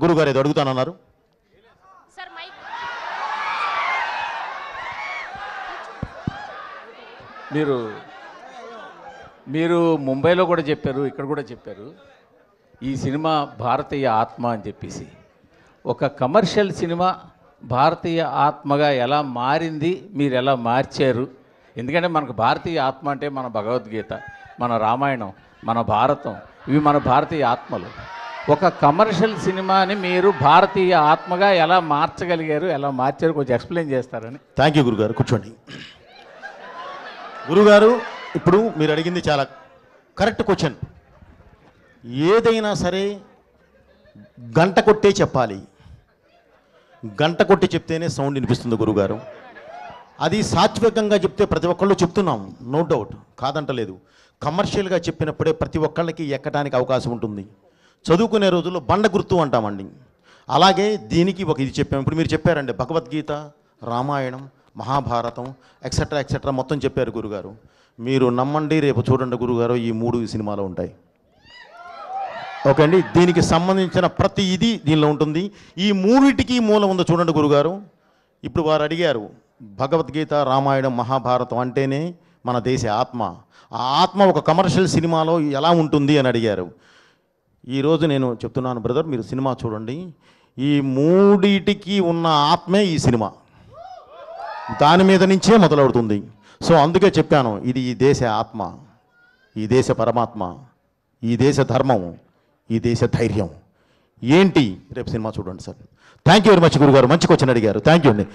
గురుగారు ఏదో అడుగుతానన్నారు. Sir mic మీరు ముంబైలో కూడా చెప్పారు, ఇక్కడ కూడా చెప్పారు, ఈ సినిమా భారతీయ ఆత్మ అని చెప్పేసి. ఒక కమర్షియల్ సినిమా భారతీయ ఆత్మగా ఎలా మారింది, మీరు ఎలా మార్చారు? ఎందుకంటే మనకు భారతీయ ఆత్మ అంటే మన భగవద్గీత, మన రామాయణం, మన భారతం, ఇవి మన భారతీయ ఆత్మలు. ఒక కమర్షియల్ సినిమాని మీరు భారతీయ ఆత్మగా ఎలా మార్చగలిగారు, ఎలా మార్చారు, కొంచెం ఎక్స్ప్లెయిన్ చేస్తారని. థ్యాంక్ యూ గురుగారు, కూర్చోండి. గురుగారు, ఇప్పుడు మీరు అడిగింది చాలా కరెక్ట్ క్వశ్చన్. ఏదైనా సరే గంట కొట్టే చెప్పాలి, గంట కొట్టి చెప్తేనే సౌండ్ వినిపిస్తుంది గురుగారు. అది సాత్వికంగా చెప్తే ప్రతి ఒక్కళ్ళు చెప్తున్నాం, నో డౌట్, కాదంటలేదు. కమర్షియల్గా చెప్పినప్పుడే ప్రతి ఒక్కళ్ళకి ఎక్కడానికి అవకాశం ఉంటుంది. చదువుకునే రోజుల్లో బండ గుర్తు అంటామండి, అలాగే దీనికి ఒక ఇది చెప్పాము. ఇప్పుడు మీరు చెప్పారండి భగవద్గీత, రామాయణం, మహాభారతం ఎక్సెట్రా ఎక్సెట్రా మొత్తం చెప్పారు గురుగారు. మీరు నమ్మండి, రేపు చూడండి గురుగారు, ఈ 3 సినిమాలో ఉంటాయి. ఓకే అండి, దీనికి సంబంధించిన ప్రతి ఇది దీనిలో ఉంటుంది. ఈ 3టికి మూలం ఉందో చూడండి గురుగారు. ఇప్పుడు వారు అడిగారు భగవద్గీత, రామాయణం, మహాభారతం అంటేనే మన దేశ ఆత్మ. ఆ ఆత్మ ఒక కమర్షియల్ సినిమాలో ఎలా ఉంటుంది అని అడిగారు. ఈరోజు నేను చెప్తున్నాను బ్రదర్, మీరు సినిమా చూడండి, ఈ 3టికి ఉన్న ఆత్మే ఈ సినిమా, దాని మీద నుంచే మొదలవుతుంది. సో అందుకే చెప్పాను, ఇది ఈ దేశ ఆత్మ, ఈ దేశ పరమాత్మ, ఈ దేశ ధర్మం, ఈ దేశ ధైర్యం ఏంటి రేపు సినిమా చూడండి sir. Thank you very much గురుగారు, మంచి క్వశ్చన్ అడిగారు. థ్యాంక్ యూ అండి.